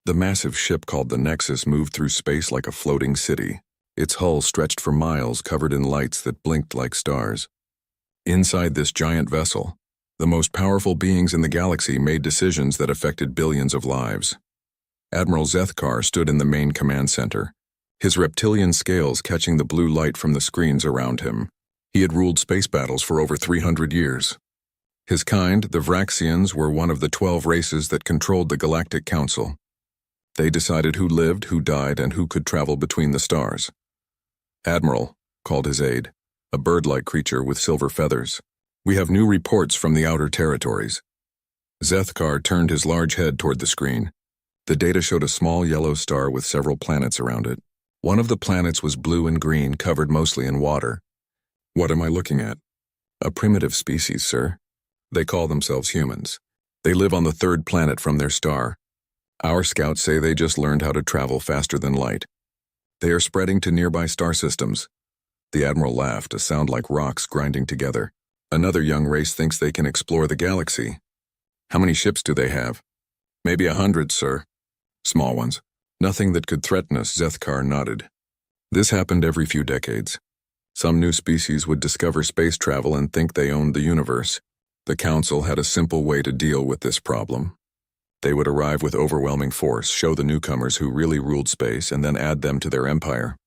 The massive ship called the Nexus moved through space like a floating city. Its hull stretched for miles, covered in lights that blinked like stars. Inside this giant vessel, the most powerful beings in the galaxy made decisions that affected billions of lives. Admiral Zethkar stood in the main command center, his reptilian scales catching the blue light from the screens around him. He had ruled space battles for over 300 years. His kind, the Vraxians, were one of the 12 races that controlled the Galactic Council. They decided who lived, who died, and who could travel between the stars. Admiral, called his aide, a bird-like creature with silver feathers. We have new reports from the outer territories. Zethkar turned his large head toward the screen. The data showed a small yellow star with several planets around it. One of the planets was blue and green, covered mostly in water. What am I looking at? A primitive species, sir. They call themselves humans. They live on the third planet from their star. Our scouts say they just learned how to travel faster than light. They are spreading to nearby star systems. The Admiral laughed, a sound like rocks grinding together. Another young race thinks they can explore the galaxy. How many ships do they have? Maybe 100, sir. Small ones. Nothing that could threaten us, Zethkar nodded. This happened every few decades. Some new species would discover space travel and think they owned the universe. The Council had a simple way to deal with this problem. They would arrive with overwhelming force, show the newcomers who really ruled space, and then add them to their empire.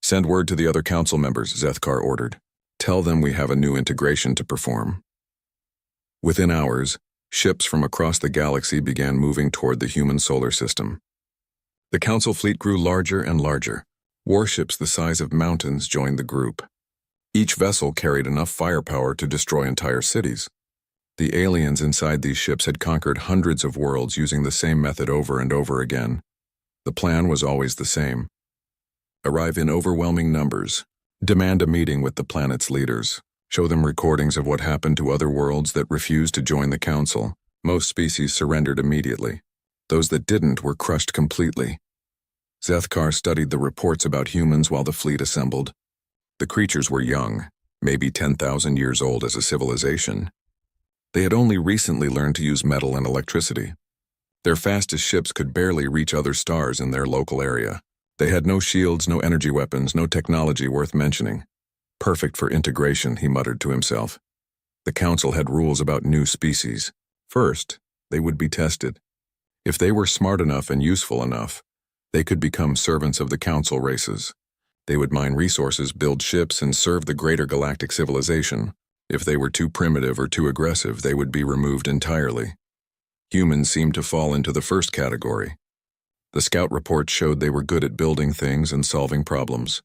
Send word to the other council members, Zethkar ordered. Tell them we have a new integration to perform. Within hours, ships from across the galaxy began moving toward the human solar system. The council fleet grew larger and larger. Warships the size of mountains joined the group. Each vessel carried enough firepower to destroy entire cities. The aliens inside these ships had conquered hundreds of worlds using the same method over and over again. The plan was always the same. Arrive in overwhelming numbers. Demand a meeting with the planet's leaders. Show them recordings of what happened to other worlds that refused to join the Council. Most species surrendered immediately. Those that didn't were crushed completely. Zethkar studied the reports about humans while the fleet assembled. The creatures were young, maybe 10,000 years old as a civilization. They had only recently learned to use metal and electricity. Their fastest ships could barely reach other stars in their local area. They had no shields, no energy weapons, no technology worth mentioning. Perfect for integration, he muttered to himself. The Council had rules about new species. First, they would be tested. If they were smart enough and useful enough, they could become servants of the Council races. They would mine resources, build ships, and serve the greater galactic civilization. If they were too primitive or too aggressive, they would be removed entirely. Humans seemed to fall into the first category. The scout reports showed they were good at building things and solving problems.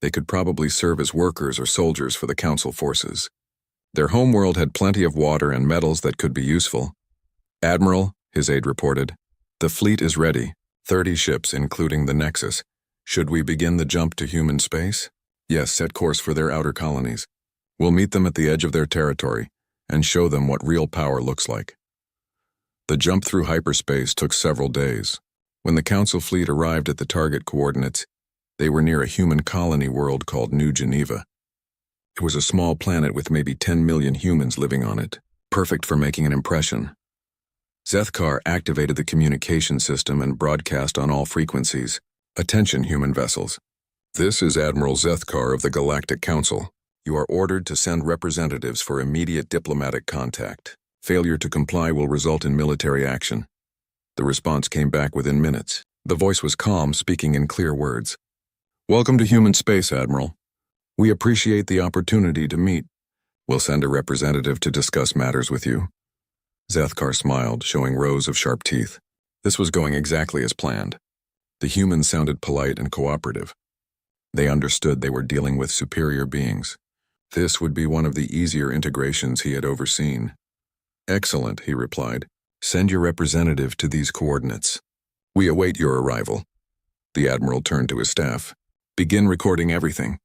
They could probably serve as workers or soldiers for the Council forces. Their homeworld had plenty of water and metals that could be useful. Admiral, his aide reported, the fleet is ready, 30 ships including the Nexus. Should we begin the jump to human space? Yes, set course for their outer colonies. We'll meet them at the edge of their territory and show them what real power looks like. The jump through hyperspace took several days. When the Council fleet arrived at the target coordinates, they were near a human colony world called New Geneva. It was a small planet with maybe 10 million humans living on it, perfect for making an impression. Zethkar activated the communication system and broadcast on all frequencies. Attention, human vessels. This is Admiral Zethkar of the Galactic Council. You are ordered to send representatives for immediate diplomatic contact. Failure to comply will result in military action. The response came back within minutes. The voice was calm, speaking in clear words. Welcome to human space, Admiral. We appreciate the opportunity to meet. We'll send a representative to discuss matters with you. Zethkar smiled, showing rows of sharp teeth. This was going exactly as planned. The humans sounded polite and cooperative. They understood they were dealing with superior beings. This would be one of the easier integrations he had overseen. Excellent, he replied. Send your representative to these coordinates. We await your arrival. The Admiral turned to his staff. Begin recording everything.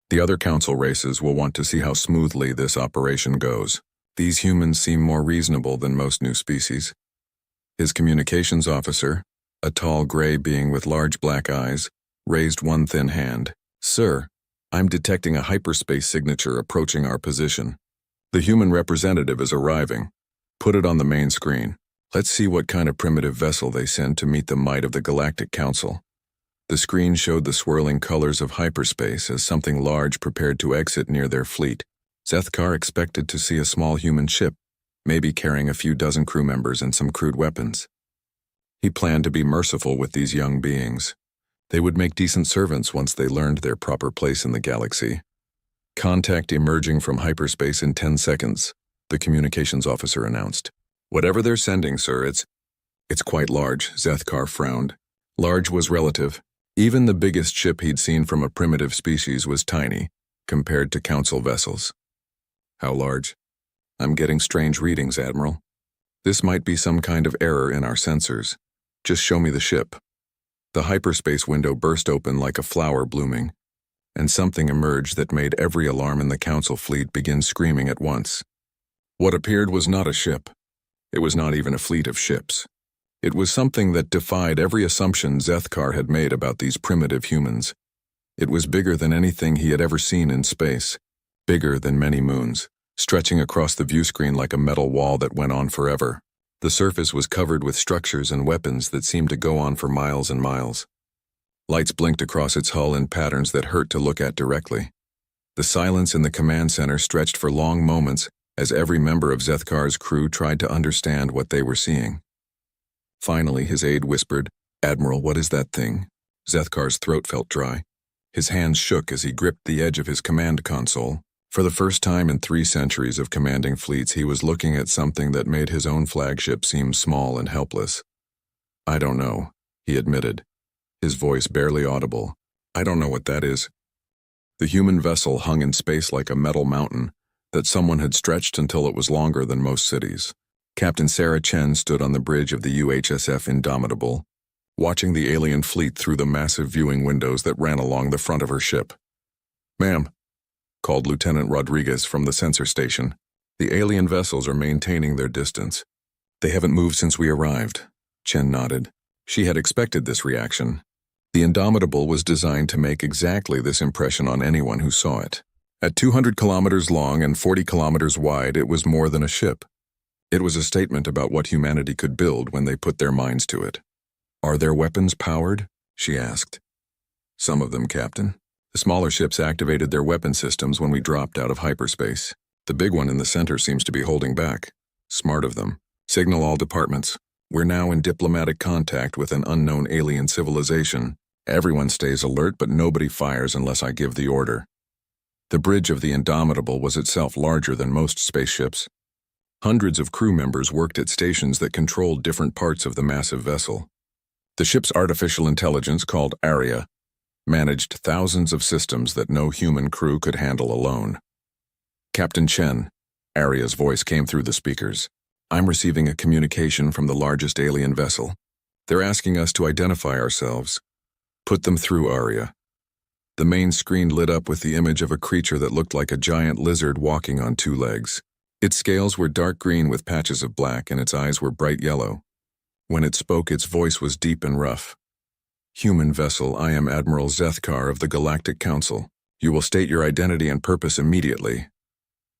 The other Council races will want to see how smoothly this operation goes. These humans seem more reasonable than most new species. His communications officer, a tall gray being with large black eyes, raised one thin hand. Sir, I'm detecting a hyperspace signature approaching our position. The human representative is arriving. Put it on the main screen. Let's see what kind of primitive vessel they send to meet the might of the Galactic Council. The screen showed the swirling colors of hyperspace as something large prepared to exit near their fleet. Zethkar expected to see a small human ship, maybe carrying a few dozen crew members and some crude weapons. He planned to be merciful with these young beings. They would make decent servants once they learned their proper place in the galaxy. Contact emerging from hyperspace in 10 seconds, the communications officer announced. Whatever they're sending, sir, it's quite large, Zethkar frowned. Large was relative. Even the biggest ship he'd seen from a primitive species was tiny, compared to Council vessels. How large? I'm getting strange readings, Admiral. This might be some kind of error in our sensors. Just show me the ship. The hyperspace window burst open like a flower blooming, and something emerged that made every alarm in the Council fleet begin screaming at once. What appeared was not a ship. It was not even a fleet of ships. It was something that defied every assumption Zethkar had made about these primitive humans. It was bigger than anything he had ever seen in space, bigger than many moons, stretching across the viewscreen like a metal wall that went on forever. The surface was covered with structures and weapons that seemed to go on for miles and miles. Lights blinked across its hull in patterns that hurt to look at directly. The silence in the command center stretched for long moments as every member of Zethkar's crew tried to understand what they were seeing. Finally, his aide whispered, "Admiral, what is that thing?" Zethkar's throat felt dry. His hands shook as he gripped the edge of his command console. For the first time in 3 centuries of commanding fleets, he was looking at something that made his own flagship seem small and helpless. "I don't know," he admitted, his voice barely audible. "I don't know what that is." The human vessel hung in space like a metal mountain that someone had stretched until it was longer than most cities. Captain Sarah Chen stood on the bridge of the UHSF Indomitable, watching the alien fleet through the massive viewing windows that ran along the front of her ship. "Ma'am," called Lieutenant Rodriguez from the sensor station, "the alien vessels are maintaining their distance. They haven't moved since we arrived." Chen nodded. She had expected this reaction. The Indomitable was designed to make exactly this impression on anyone who saw it. At 200 kilometers long and 40 kilometers wide, it was more than a ship. It was a statement about what humanity could build when they put their minds to it. "Are their weapons powered?" she asked. "Some of them, Captain. The smaller ships activated their weapon systems when we dropped out of hyperspace. The big one in the center seems to be holding back. Smart of them. Signal all departments. We're now in diplomatic contact with an unknown alien civilization. Everyone stays alert, but nobody fires unless I give the order." The bridge of the Indomitable was itself larger than most spaceships. Hundreds of crew members worked at stations that controlled different parts of the massive vessel. The ship's artificial intelligence, called ARIA, managed thousands of systems that no human crew could handle alone. "Captain Chen," ARIA's voice came through the speakers. "I'm receiving a communication from the largest alien vessel. They're asking us to identify ourselves. Put them through, ARIA." The main screen lit up with the image of a creature that looked like a giant lizard walking on 2 legs. Its scales were dark green with patches of black, and its eyes were bright yellow. When it spoke, its voice was deep and rough. "Human vessel, I am Admiral Zethkar of the Galactic Council. You will state your identity and purpose immediately."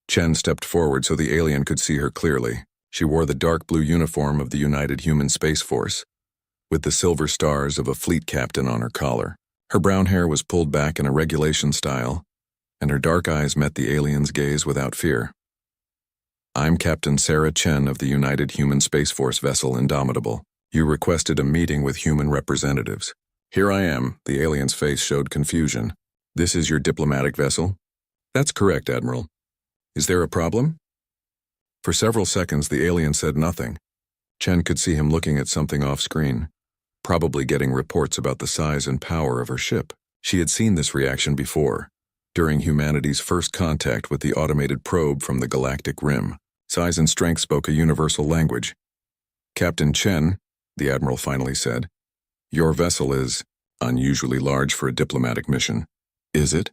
Chen stepped forward so the alien could see her clearly. She wore the dark blue uniform of the United Human Space Force, with the silver stars of a fleet captain on her collar. Her brown hair was pulled back in a regulation style, and her dark eyes met the alien's gaze without fear. "I'm Captain Sarah Chen of the United Human Space Force vessel Indomitable. You requested a meeting with human representatives." "Here I am." The alien's face showed confusion. "This is your diplomatic vessel?" "That's correct, Admiral." "Is there a problem?" For several seconds, the alien said nothing. Chen could see him looking at something off-screen, probably getting reports about the size and power of her ship. She had seen this reaction before, during humanity's first contact with the automated probe from the galactic rim. Size and strength spoke a universal language. "Captain Chen," the Admiral finally said, "your vessel is unusually large for a diplomatic mission." "Is it?"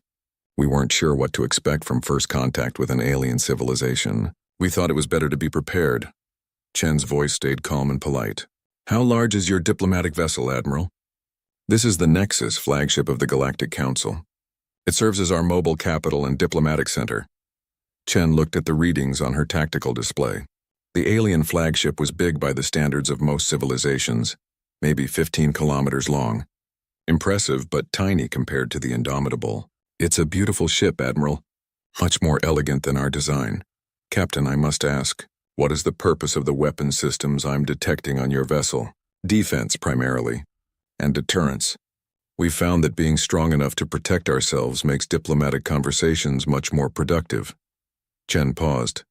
"We weren't sure what to expect from first contact with an alien civilization. We thought it was better to be prepared." Chen's voice stayed calm and polite. "How large is your diplomatic vessel, Admiral?" "This is the Nexus flagship of the Galactic Council. It serves as our mobile capital and diplomatic center." Chen looked at the readings on her tactical display. The alien flagship was big by the standards of most civilizations, maybe 15 kilometers long. Impressive, but tiny compared to the Indomitable. It's a beautiful ship, Admiral. Much more elegant than our design. Captain, I must ask, what is the purpose of the weapon systems I'm detecting on your vessel? Defense, primarily. And deterrence. We've found that being strong enough to protect ourselves makes diplomatic conversations much more productive. Chen paused.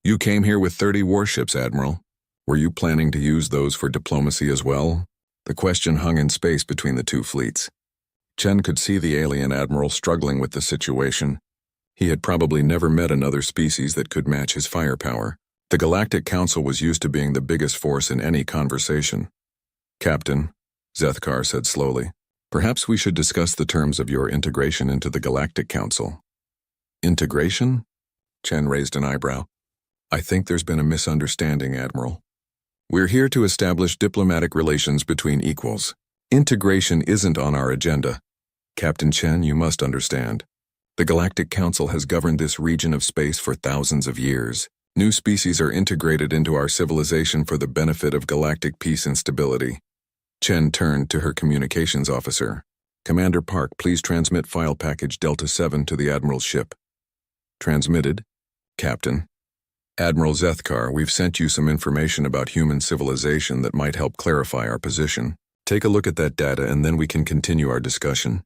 You came here with 30 warships, Admiral. Were you planning to use those for diplomacy as well? The question hung in space between the two fleets. Chen could see the alien admiral struggling with the situation. He had probably never met another species that could match his firepower. The Galactic Council was used to being the biggest force in any conversation. Captain, Zethkar said slowly, perhaps we should discuss the terms of your integration into the Galactic Council. Integration? Chen raised an eyebrow. I think there's been a misunderstanding, Admiral. We're here to establish diplomatic relations between equals. Integration isn't on our agenda. Captain Chen, you must understand. The Galactic Council has governed this region of space for thousands of years. New species are integrated into our civilization for the benefit of galactic peace and stability. Chen turned to her communications officer. Commander Park, please transmit file package Delta 7 to the Admiral's ship. Transmitted, Captain. Admiral Zethkar, we've sent you some information about human civilization that might help clarify our position. Take a look at that data and then we can continue our discussion.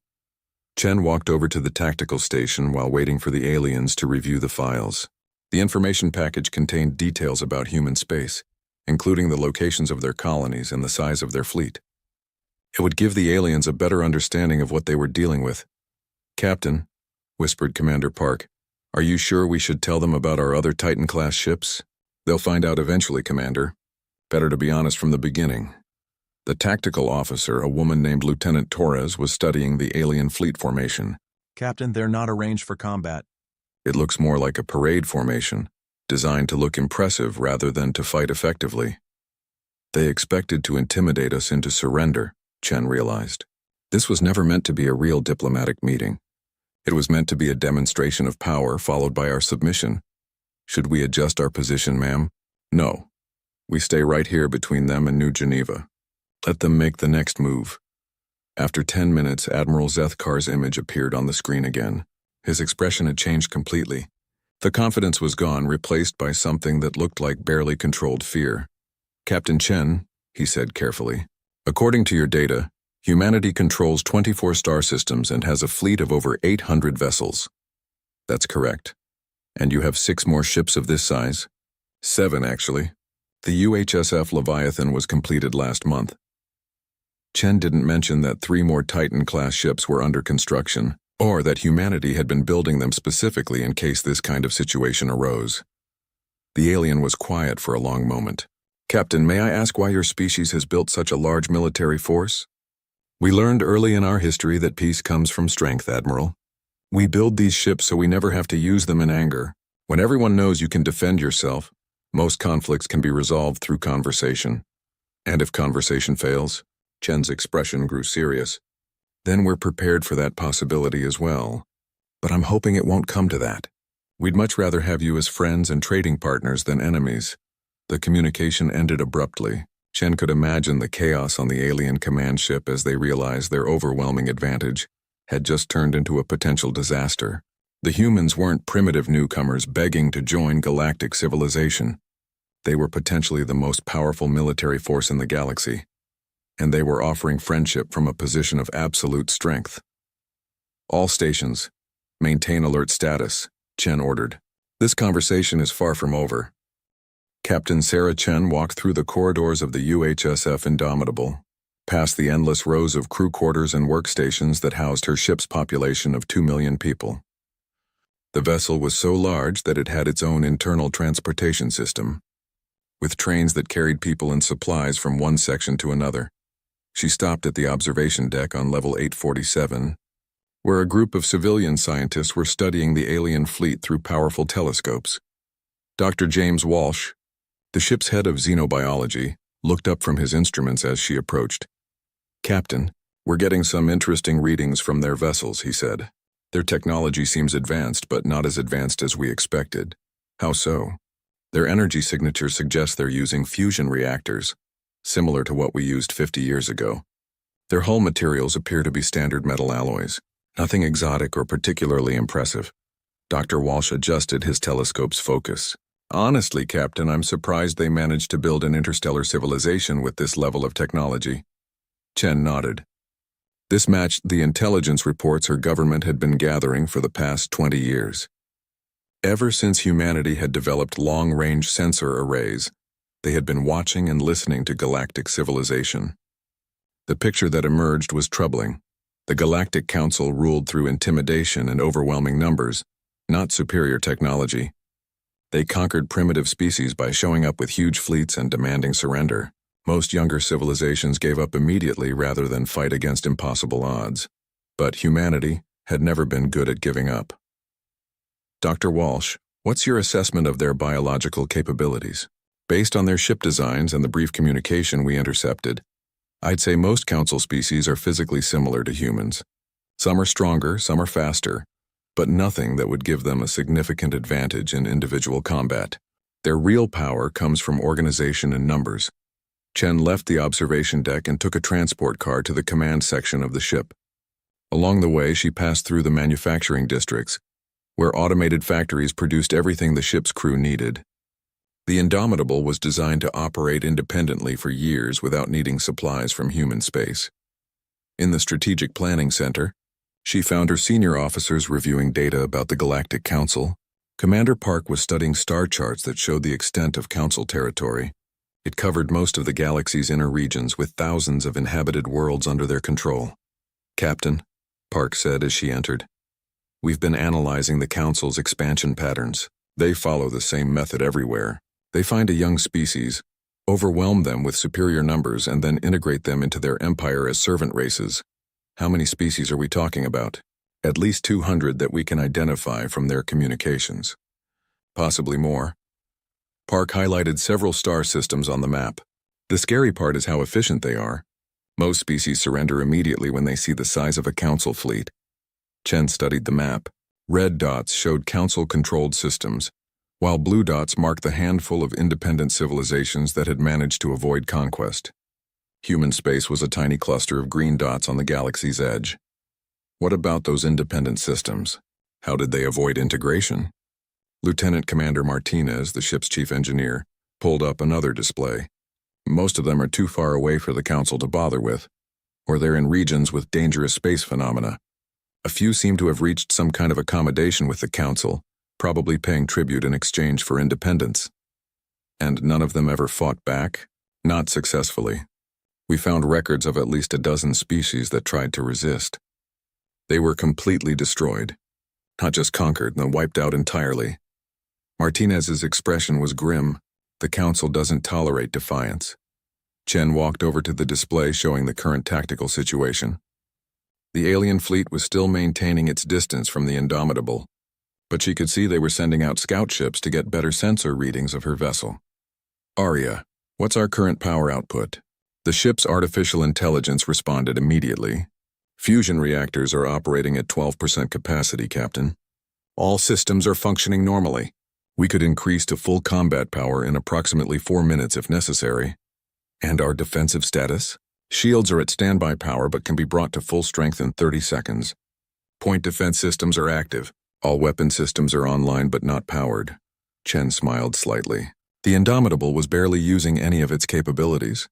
Chen walked over to the tactical station while waiting for the aliens to review the files. The information package contained details about human space, including the locations of their colonies and the size of their fleet. It would give the aliens a better understanding of what they were dealing with. Captain, whispered Commander Park, are you sure we should tell them about our other Titan-class ships? They'll find out eventually, Commander. Better to be honest from the beginning. The tactical officer, a woman named Lieutenant Torres, was studying the alien fleet formation. Captain, they're not arranged for combat. It looks more like a parade formation, designed to look impressive rather than to fight effectively. They expected to intimidate us into surrender, Chen realized. This was never meant to be a real diplomatic meeting. It was meant to be a demonstration of power followed by our submission. Should we adjust our position, ma'am? No. We stay right here between them and New Geneva. Let them make the next move. After 10 minutes, Admiral Zethkar's image appeared on the screen again. His expression had changed completely. The confidence was gone, replaced by something that looked like barely controlled fear. Captain Chen, he said carefully, according to your data, humanity controls 24 star systems and has a fleet of over 800 vessels. That's correct. And you have 6 more ships of this size? 7, actually. The UHSF Leviathan was completed last month. Chen didn't mention that 3 more Titan-class ships were under construction, or that humanity had been building them specifically in case this kind of situation arose. The alien was quiet for a long moment. Captain, may I ask why your species has built such a large military force? We learned early in our history that peace comes from strength, Admiral. We build these ships so we never have to use them in anger. When everyone knows you can defend yourself, most conflicts can be resolved through conversation. And if conversation fails, Chen's expression grew serious, then we're prepared for that possibility as well. But I'm hoping it won't come to that. We'd much rather have you as friends and trading partners than enemies. The communication ended abruptly. Chen could imagine the chaos on the alien command ship as they realized their overwhelming advantage had just turned into a potential disaster. The humans weren't primitive newcomers begging to join galactic civilization. They were potentially the most powerful military force in the galaxy, and they were offering friendship from a position of absolute strength. All stations, maintain alert status, Chen ordered. This conversation is far from over. Captain Sarah Chen walked through the corridors of the UHSF Indomitable, past the endless rows of crew quarters and workstations that housed her ship's population of 2 million people. The vessel was so large that it had its own internal transportation system, with trains that carried people and supplies from one section to another. She stopped at the observation deck on level 847, where a group of civilian scientists were studying the alien fleet through powerful telescopes. Dr. James Walsh, the ship's head of xenobiology, looked up from his instruments as she approached. Captain, we're getting some interesting readings from their vessels, he said. Their technology seems advanced, but not as advanced as we expected. How so? Their energy signature suggests they're using fusion reactors, similar to what we used 50 years ago. Their hull materials appear to be standard metal alloys, nothing exotic or particularly impressive. Dr. Walsh adjusted his telescope's focus. Honestly, Captain, I'm surprised they managed to build an interstellar civilization with this level of technology. Chen nodded. This matched the intelligence reports her government had been gathering for the past 20 years. Ever since humanity had developed long-range sensor arrays, they had been watching and listening to galactic civilization. The picture that emerged was troubling. The Galactic Council ruled through intimidation and overwhelming numbers, not superior technology. They conquered primitive species by showing up with huge fleets and demanding surrender. Most younger civilizations gave up immediately rather than fight against impossible odds. But humanity had never been good at giving up. Dr. Walsh, what's your assessment of their biological capabilities? Based on their ship designs and the brief communication we intercepted, I'd say most Council species are physically similar to humans. Some are stronger, some are faster, but nothing that would give them a significant advantage in individual combat. Their real power comes from organization and numbers. Chen left the observation deck and took a transport car to the command section of the ship. Along the way, she passed through the manufacturing districts, where automated factories produced everything the ship's crew needed. The Indomitable was designed to operate independently for years without needing supplies from human space. In the Strategic Planning Center, she found her senior officers reviewing data about the Galactic Council. Commander Park was studying star charts that showed the extent of Council territory. It covered most of the galaxy's inner regions with thousands of inhabited worlds under their control. Captain, Park said as she entered, we've been analyzing the Council's expansion patterns. They follow the same method everywhere. They find a young species, overwhelm them with superior numbers, and then integrate them into their empire as servant races. How many species are we talking about? At least 200 that we can identify from their communications. Possibly more. Park highlighted several star systems on the map. The scary part is how efficient they are. Most species surrender immediately when they see the size of a Council fleet. Chen studied the map. Red dots showed Council-controlled systems, while blue dots marked the handful of independent civilizations that had managed to avoid conquest. Human space was a tiny cluster of green dots on the galaxy's edge. What about those independent systems? How did they avoid integration? Lieutenant Commander Martinez, the ship's chief engineer, pulled up another display. Most of them are too far away for the Council to bother with, or they're in regions with dangerous space phenomena. A few seem to have reached some kind of accommodation with the Council, probably paying tribute in exchange for independence. And none of them ever fought back? Not successfully. We found records of at least a dozen species that tried to resist. They were completely destroyed. Not just conquered, but wiped out entirely. Martinez's expression was grim. The Council doesn't tolerate defiance. Chen walked over to the display showing the current tactical situation. The alien fleet was still maintaining its distance from the Indomitable, but she could see they were sending out scout ships to get better sensor readings of her vessel. Arya, what's our current power output? The ship's artificial intelligence responded immediately. Fusion reactors are operating at 12% capacity, Captain. All systems are functioning normally. We could increase to full combat power in approximately 4 minutes if necessary. And our defensive status? Shields are at standby power but can be brought to full strength in 30 seconds. Point defense systems are active. All weapon systems are online but not powered. Chen smiled slightly. The Indomitable was barely using any of its capabilities.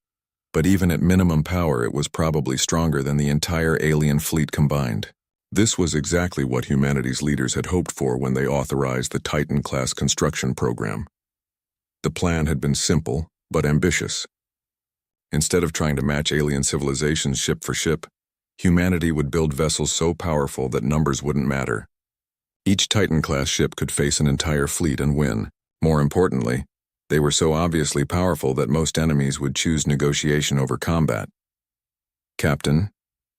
But even at minimum power, it was probably stronger than the entire alien fleet combined. This was exactly what humanity's leaders had hoped for when they authorized the Titan-class construction program. The plan had been simple, but ambitious. Instead of trying to match alien civilizations ship for ship, humanity would build vessels so powerful that numbers wouldn't matter. Each Titan-class ship could face an entire fleet and win. More importantly, they were so obviously powerful that most enemies would choose negotiation over combat. Captain,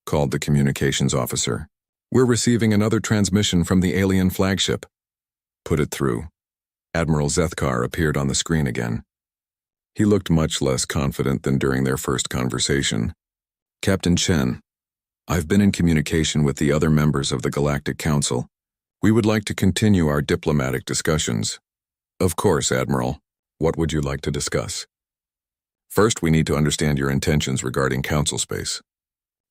called the communications officer. We're receiving another transmission from the alien flagship. Put it through. Admiral Zethkar appeared on the screen again. He looked much less confident than during their first conversation. Captain Chen, I've been in communication with the other members of the Galactic Council. We would like to continue our diplomatic discussions. Of course, Admiral. What would you like to discuss? First, we need to understand your intentions regarding council space.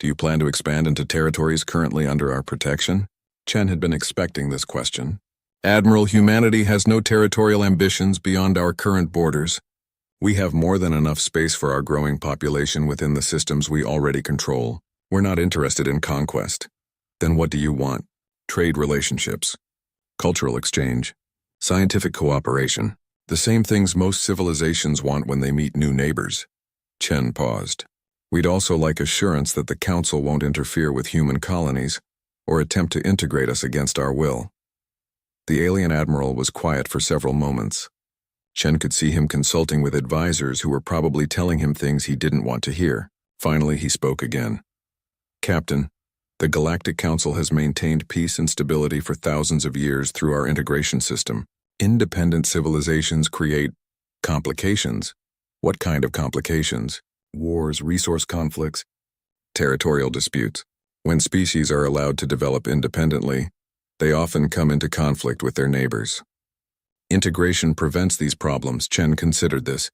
Do you plan to expand into territories currently under our protection? Chen had been expecting this question. Admiral, humanity has no territorial ambitions beyond our current borders. We have more than enough space for our growing population within the systems we already control. We're not interested in conquest. Then what do you want? Trade relationships, cultural exchange, scientific cooperation, the same things most civilizations want when they meet new neighbors. Chen paused. We'd also like assurance that the Council won't interfere with human colonies or attempt to integrate us against our will. The alien admiral was quiet for several moments. Chen could see him consulting with advisors who were probably telling him things he didn't want to hear. Finally, he spoke again. Captain, the Galactic Council has maintained peace and stability for thousands of years through our integration system. Independent civilizations create complications. What kind of complications? Wars, resource conflicts, territorial disputes. When species are allowed to develop independently, they often come into conflict with their neighbors. Integration prevents these problems. Chen considered this.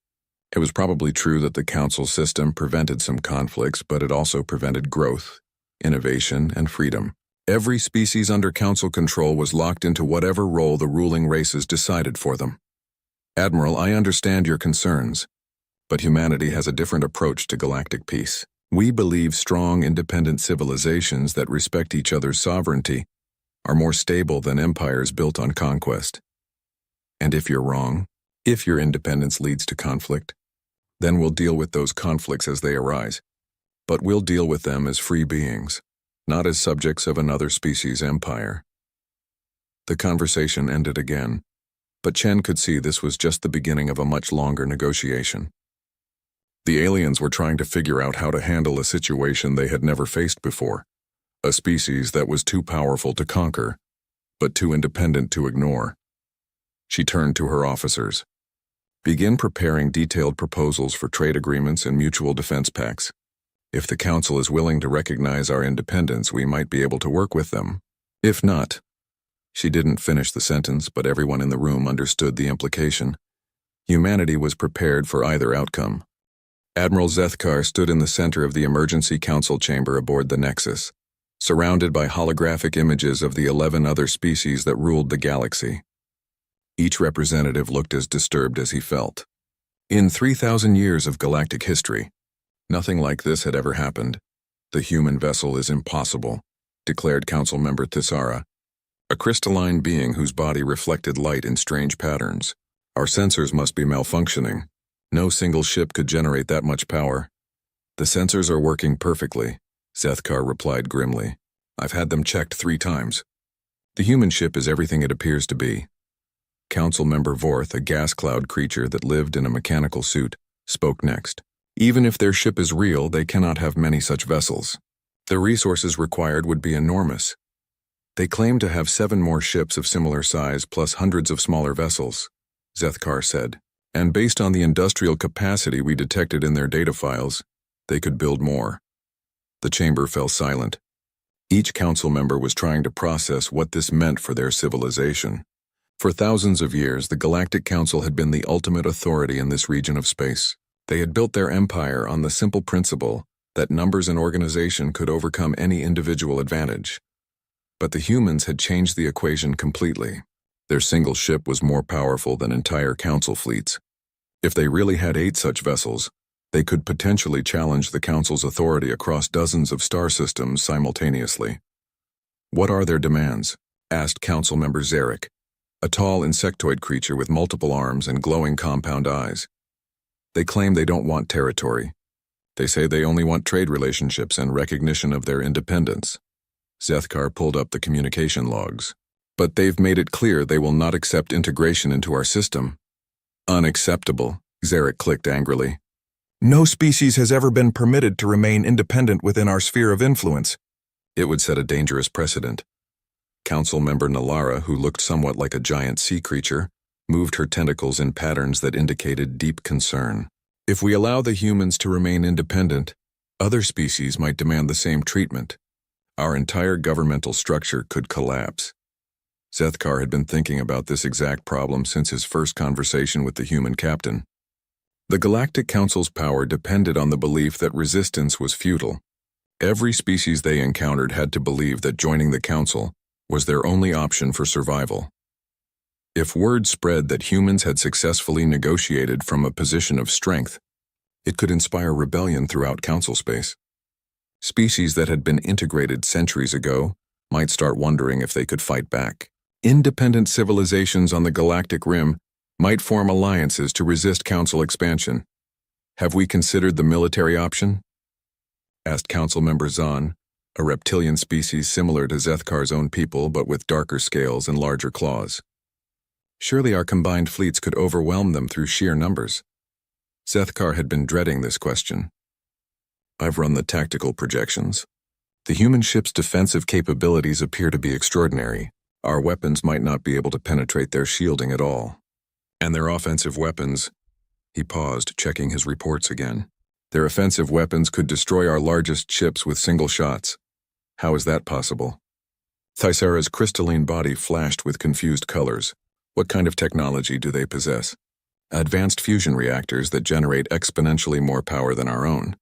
It was probably true that the council system prevented some conflicts, but it also prevented growth, innovation, and freedom. Every species under council control was locked into whatever role the ruling races decided for them. Admiral, I understand your concerns, but humanity has a different approach to galactic peace. We believe strong, independent civilizations that respect each other's sovereignty are more stable than empires built on conquest. And if you're wrong, if your independence leads to conflict, then we'll deal with those conflicts as they arise. But we'll deal with them as free beings, not as subjects of another species' empire. The conversation ended again, but Chen could see this was just the beginning of a much longer negotiation. The aliens were trying to figure out how to handle a situation they had never faced before, a species that was too powerful to conquer, but too independent to ignore. She turned to her officers. Begin preparing detailed proposals for trade agreements and mutual defense pacts. If the Council is willing to recognize our independence, we might be able to work with them. If not, she didn't finish the sentence, but everyone in the room understood the implication. Humanity was prepared for either outcome. Admiral Zethkar stood in the center of the emergency council chamber aboard the Nexus, surrounded by holographic images of the 11 other species that ruled the galaxy. Each representative looked as disturbed as he felt. In 3,000 years of galactic history, nothing like this had ever happened. The human vessel is impossible, declared Council Member Thisara, a crystalline being whose body reflected light in strange patterns. Our sensors must be malfunctioning. No single ship could generate that much power. The sensors are working perfectly, Zethkar replied grimly. I've had them checked 3 times. The human ship is everything it appears to be. Council Member Vorth, a gas cloud creature that lived in a mechanical suit, spoke next. Even if their ship is real, they cannot have many such vessels. The resources required would be enormous. They claim to have 7 more ships of similar size plus hundreds of smaller vessels, Zethkar said. And based on the industrial capacity we detected in their data files, they could build more. The chamber fell silent. Each council member was trying to process what this meant for their civilization. For thousands of years, the Galactic Council had been the ultimate authority in this region of space. They had built their empire on the simple principle that numbers and organization could overcome any individual advantage. But the humans had changed the equation completely. Their single ship was more powerful than entire council fleets. If they really had 8 such vessels, they could potentially challenge the council's authority across dozens of star systems simultaneously. What are their demands? Asked Council Member Zarek, a tall insectoid creature with multiple arms and glowing compound eyes. They claim they don't want territory. They say they only want trade relationships and recognition of their independence. Zethkar pulled up the communication logs. But they've made it clear they will not accept integration into our system. Unacceptable, Zarek clicked angrily. No species has ever been permitted to remain independent within our sphere of influence. It would set a dangerous precedent. Council Member Nalara, who looked somewhat like a giant sea creature, moved her tentacles in patterns that indicated deep concern. If we allow the humans to remain independent, other species might demand the same treatment. Our entire governmental structure could collapse. Zethkar had been thinking about this exact problem since his first conversation with the human captain. The Galactic Council's power depended on the belief that resistance was futile. Every species they encountered had to believe that joining the Council was their only option for survival. If word spread that humans had successfully negotiated from a position of strength, it could inspire rebellion throughout Council space. Species that had been integrated centuries ago might start wondering if they could fight back. Independent civilizations on the galactic rim might form alliances to resist Council expansion. Have we considered the military option? Asked Council Member Zahn, a reptilian species similar to Zethkar's own people but with darker scales and larger claws. Surely our combined fleets could overwhelm them through sheer numbers. Zethkar had been dreading this question. I've run the tactical projections. The human ship's defensive capabilities appear to be extraordinary. Our weapons might not be able to penetrate their shielding at all. And their offensive weapons, he paused, checking his reports again. Their offensive weapons could destroy our largest ships with single shots. How is that possible? Thaisara's crystalline body flashed with confused colors. What kind of technology do they possess? Advanced fusion reactors that generate exponentially more power than our own.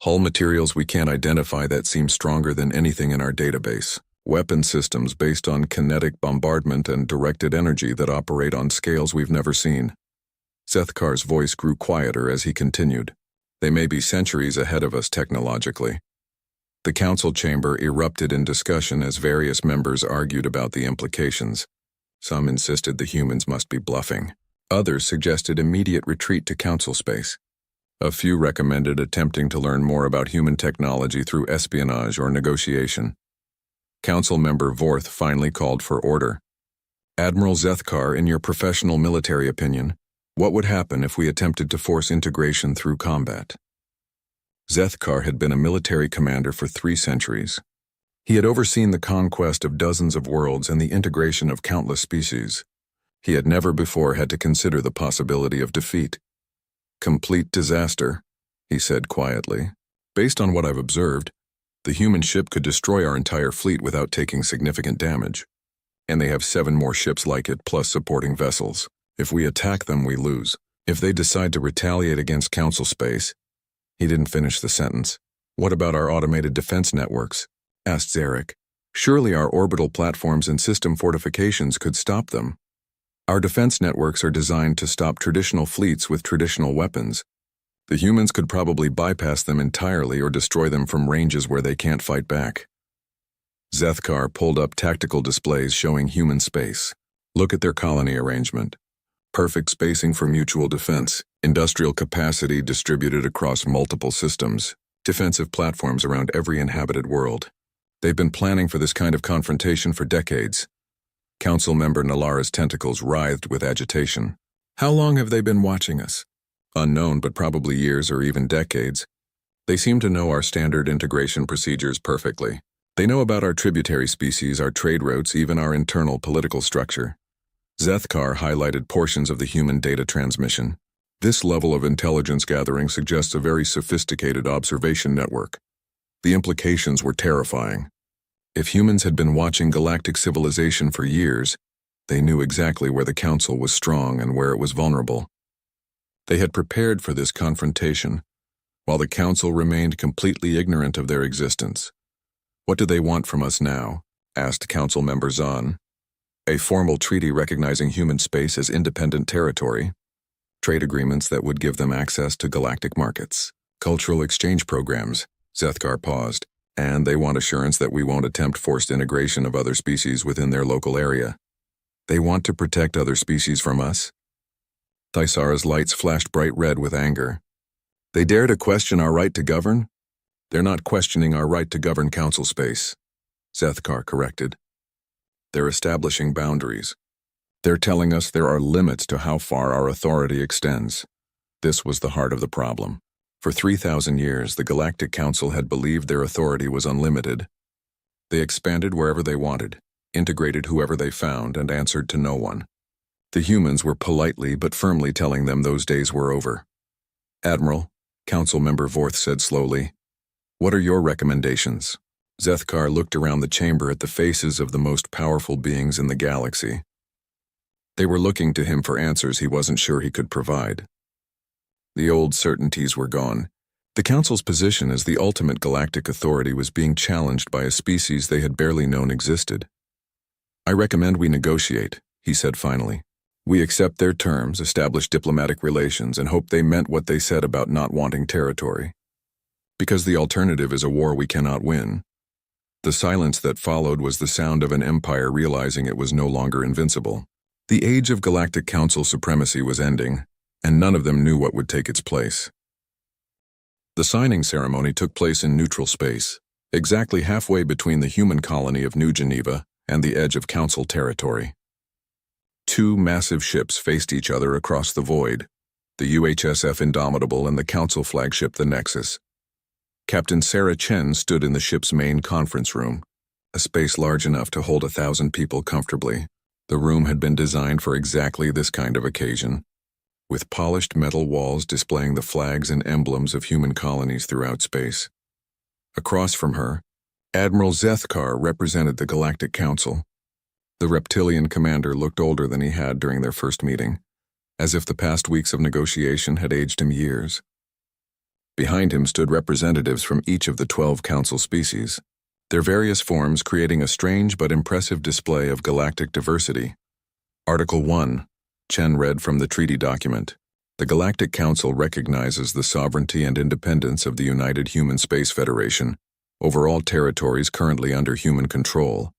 Hull materials we can't identify that seem stronger than anything in our database. Weapon systems based on kinetic bombardment and directed energy that operate on scales we've never seen. Zethkar's voice grew quieter as he continued. They may be centuries ahead of us technologically. The council chamber erupted in discussion as various members argued about the implications. Some insisted the humans must be bluffing. Others suggested immediate retreat to council space. A few recommended attempting to learn more about human technology through espionage or negotiation. Council Member Vorth finally called for order. Admiral Zethkar, in your professional military opinion, what would happen if we attempted to force integration through combat? Zethkar had been a military commander for 3 centuries. He had overseen the conquest of dozens of worlds and the integration of countless species. He had never before had to consider the possibility of defeat. Complete disaster, he said quietly. Based on what I've observed, the human ship could destroy our entire fleet without taking significant damage. And they have 7 more ships like it plus supporting vessels. If we attack them, we lose. If they decide to retaliate against Council space, he didn't finish the sentence. What about our automated defense networks? Asked Zarek. Surely our orbital platforms and system fortifications could stop them. Our defense networks are designed to stop traditional fleets with traditional weapons. The humans could probably bypass them entirely or destroy them from ranges where they can't fight back. Zethkar pulled up tactical displays showing human space. Look at their colony arrangement. Perfect spacing for mutual defense, industrial capacity distributed across multiple systems, defensive platforms around every inhabited world. They've been planning for this kind of confrontation for decades. Council Member Nalara's tentacles writhed with agitation. How long have they been watching us? Unknown, but probably years or even decades. They seem to know our standard integration procedures perfectly. They know about our tributary species, our trade routes, even our internal political structure. Zethkar highlighted portions of the human data transmission. This level of intelligence gathering suggests a very sophisticated observation network. The implications were terrifying. If humans had been watching galactic civilization for years, they knew exactly where the Council was strong and where it was vulnerable. They had prepared for this confrontation, while the Council remained completely ignorant of their existence. What do they want from us now? Asked Council Member Zahn. A formal treaty recognizing human space as independent territory, trade agreements that would give them access to galactic markets, cultural exchange programs. Zethkar paused. And they want assurance that we won't attempt forced integration of other species within their local area. They want to protect other species from us? Thaisara's lights flashed bright red with anger. They dare to question our right to govern? They're not questioning our right to govern Council space, Zethkar corrected. They're establishing boundaries. They're telling us there are limits to how far our authority extends. This was the heart of the problem. For 3,000 years, the Galactic Council had believed their authority was unlimited. They expanded wherever they wanted, integrated whoever they found, and answered to no one. The humans were politely but firmly telling them those days were over. Admiral, Council Member Vorth said slowly, what are your recommendations? Zethkar looked around the chamber at the faces of the most powerful beings in the galaxy. They were looking to him for answers he wasn't sure he could provide. The old certainties were gone. The Council's position as the ultimate galactic authority was being challenged by a species they had barely known existed. "I recommend we negotiate," he said finally. "We accept their terms, establish diplomatic relations, and hope they meant what they said about not wanting territory. Because the alternative is a war we cannot win." The silence that followed was the sound of an empire realizing it was no longer invincible. The age of Galactic Council supremacy was ending, and none of them knew what would take its place. The signing ceremony took place in neutral space, exactly halfway between the human colony of New Geneva and the edge of Council territory. Two massive ships faced each other across the void, the UHSF Indomitable and the Council flagship the Nexus. Captain Sarah Chen stood in the ship's main conference room, a space large enough to hold 1,000 people comfortably. The room had been designed for exactly this kind of occasion, with polished metal walls displaying the flags and emblems of human colonies throughout space. Across from her, Admiral Zethkar represented the Galactic Council. The reptilian commander looked older than he had during their first meeting, as if the past weeks of negotiation had aged him years. Behind him stood representatives from each of the 12 Council species, their various forms creating a strange but impressive display of galactic diversity. Article 1, Chen read from the treaty document. The Galactic Council recognizes the sovereignty and independence of the United Human Space Federation over all territories currently under human control,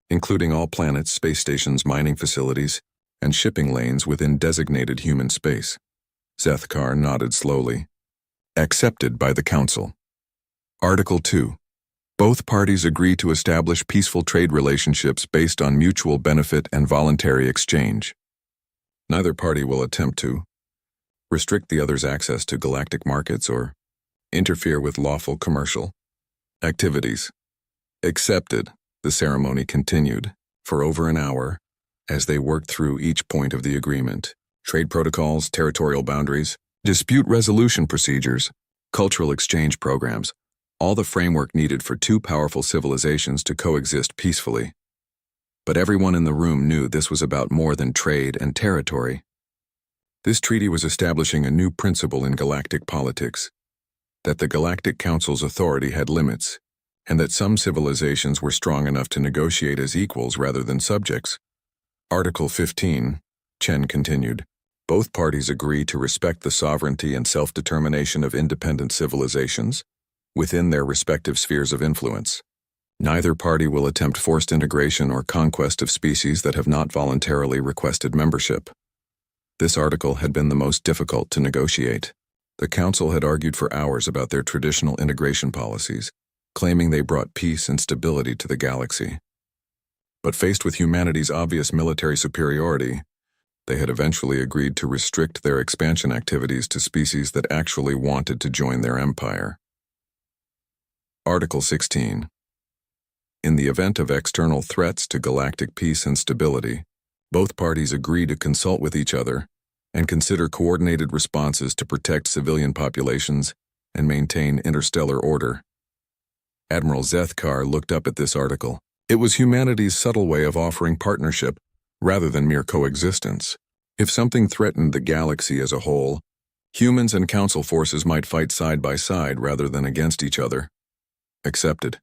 including all planets, space stations, mining facilities, and shipping lanes within designated human space. Zethkar nodded slowly. Accepted by the Council. Article 2. Both parties agree to establish peaceful trade relationships based on mutual benefit and voluntary exchange. Neither party will attempt to restrict the other's access to galactic markets or interfere with lawful commercial activities. Accepted, the ceremony continued, for over an hour, as they worked through each point of the agreement. Trade protocols, territorial boundaries, dispute resolution procedures, cultural exchange programs, all the framework needed for two powerful civilizations to coexist peacefully. But everyone in the room knew this was about more than trade and territory. This treaty was establishing a new principle in galactic politics, that the Galactic Council's authority had limits, and that some civilizations were strong enough to negotiate as equals rather than subjects. Article 15, Chen continued. Both parties agree to respect the sovereignty and self-determination of independent civilizations within their respective spheres of influence. Neither party will attempt forced integration or conquest of species that have not voluntarily requested membership. This article had been the most difficult to negotiate. The Council had argued for hours about their traditional integration policies, claiming they brought peace and stability to the galaxy. But faced with humanity's obvious military superiority, they had eventually agreed to restrict their expansion activities to species that actually wanted to join their empire. Article 16. In the event of external threats to galactic peace and stability, both parties agree to consult with each other and consider coordinated responses to protect civilian populations and maintain interstellar order. Admiral Zethkar looked up at this article. It was humanity's subtle way of offering partnership rather than mere coexistence. If something threatened the galaxy as a whole, humans and Council forces might fight side by side rather than against each other. Accepted,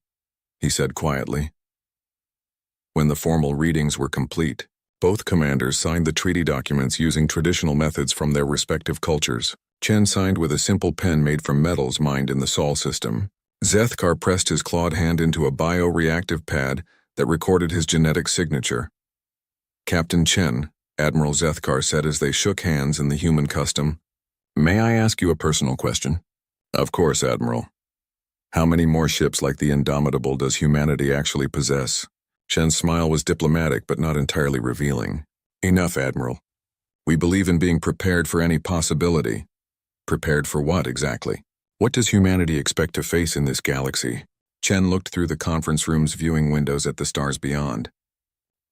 he said quietly. When the formal readings were complete, both commanders signed the treaty documents using traditional methods from their respective cultures. Chen signed with a simple pen made from metals mined in the Sol system. Zethkar pressed his clawed hand into a bioreactive pad that recorded his genetic signature. Captain Chen, Admiral Zethkar said as they shook hands in the human custom. May I ask you a personal question? Of course, Admiral. How many more ships like the Indomitable does humanity actually possess? Chen's smile was diplomatic but not entirely revealing. Enough, Admiral. We believe in being prepared for any possibility. Prepared for what, exactly? What does humanity expect to face in this galaxy? Chen looked through the conference room's viewing windows at the stars beyond.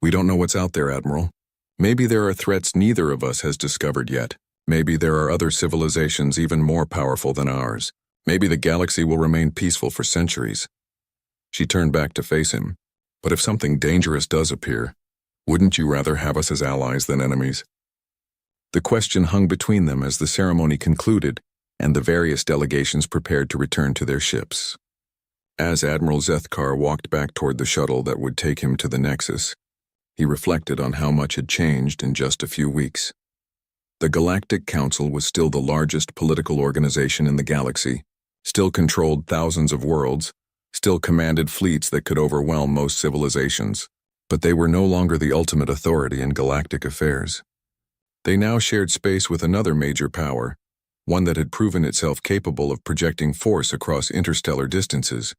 We don't know what's out there, Admiral. Maybe there are threats neither of us has discovered yet. Maybe there are other civilizations even more powerful than ours. Maybe the galaxy will remain peaceful for centuries. She turned back to face him. But if something dangerous does appear, wouldn't you rather have us as allies than enemies? The question hung between them as the ceremony concluded and the various delegations prepared to return to their ships. As Admiral Zethkar walked back toward the shuttle that would take him to the Nexus, he reflected on how much had changed in just a few weeks. The Galactic Council was still the largest political organization in the galaxy, still controlled thousands of worlds, still commanded fleets that could overwhelm most civilizations, but they were no longer the ultimate authority in galactic affairs. They now shared space with another major power, one that had proven itself capable of projecting force across interstellar distances.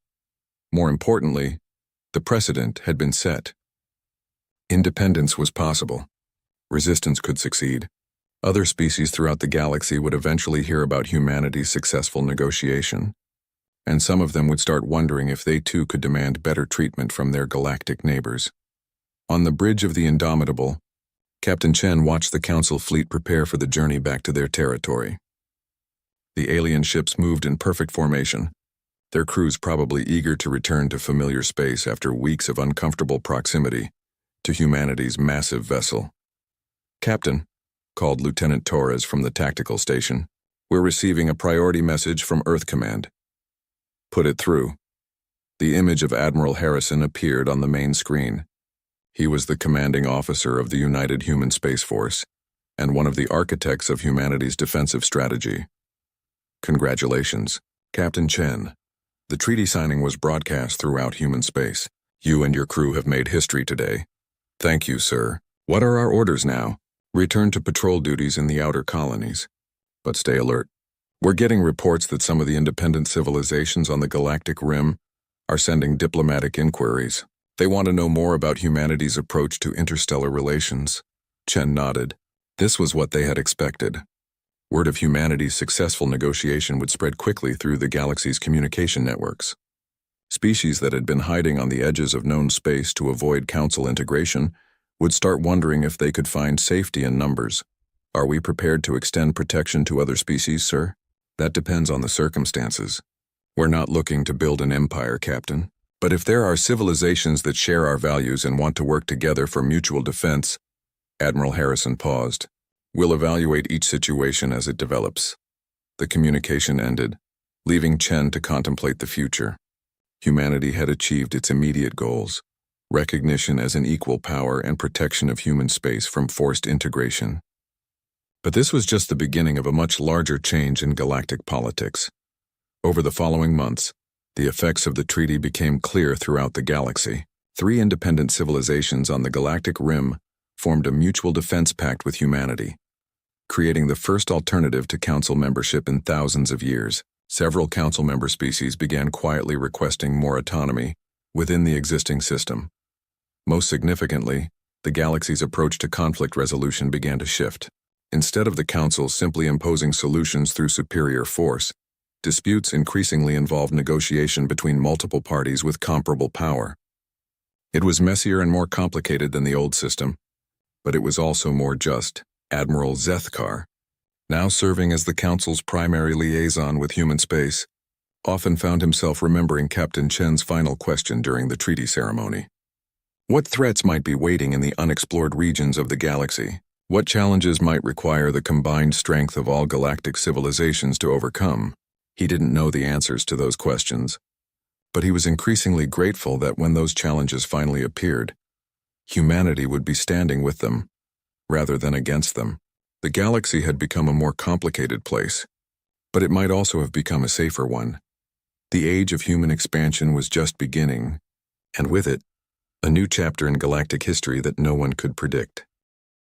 More importantly, the precedent had been set. Independence was possible. Resistance could succeed. Other species throughout the galaxy would eventually hear about humanity's successful negotiation, and some of them would start wondering if they too could demand better treatment from their galactic neighbors. On the bridge of the Indomitable, Captain Chen watched the Council fleet prepare for the journey back to their territory. The alien ships moved in perfect formation, their crews probably eager to return to familiar space after weeks of uncomfortable proximity to humanity's massive vessel. "Captain," called Lieutenant Torres from the tactical station, "we're receiving a priority message from Earth Command." "Put it through." The image of Admiral Harrison appeared on the main screen. He was the commanding officer of the United Human Space Force and one of the architects of humanity's defensive strategy. "Congratulations, Captain Chen. The treaty signing was broadcast throughout human space. You and your crew have made history today." "Thank you, sir. What are our orders now?" "Return to patrol duties in the outer colonies. But stay alert. We're getting reports that some of the independent civilizations on the galactic rim are sending diplomatic inquiries. They want to know more about humanity's approach to interstellar relations." Chen nodded. This was what they had expected. Word of humanity's successful negotiation would spread quickly through the galaxy's communication networks. Species that had been hiding on the edges of known space to avoid Council integration would start wondering if they could find safety in numbers. "Are we prepared to extend protection to other species, sir?" "That depends on the circumstances. We're not looking to build an empire, Captain. But if there are civilizations that share our values and want to work together for mutual defense," Admiral Harrison paused, "we'll evaluate each situation as it develops." The communication ended, leaving Chen to contemplate the future. Humanity had achieved its immediate goals: recognition as an equal power and protection of human space from forced integration. But this was just the beginning of a much larger change in galactic politics. Over the following months, the effects of the treaty became clear throughout the galaxy. 3 independent civilizations on the galactic rim formed a mutual defense pact with humanity, creating the first alternative to Council membership in thousands of years. Several Council member species began quietly requesting more autonomy within the existing system. Most significantly, the galaxy's approach to conflict resolution began to shift. Instead of the Council simply imposing solutions through superior force, disputes increasingly involved negotiation between multiple parties with comparable power. It was messier and more complicated than the old system, but it was also more just. Admiral Zethkar, now serving as the Council's primary liaison with human space, often found himself remembering Captain Chen's final question during the treaty ceremony. What threats might be waiting in the unexplored regions of the galaxy? What challenges might require the combined strength of all galactic civilizations to overcome? He didn't know the answers to those questions, but he was increasingly grateful that when those challenges finally appeared, humanity would be standing with them, rather than against them. The galaxy had become a more complicated place, but it might also have become a safer one. The age of human expansion was just beginning, and with it, a new chapter in galactic history that no one could predict.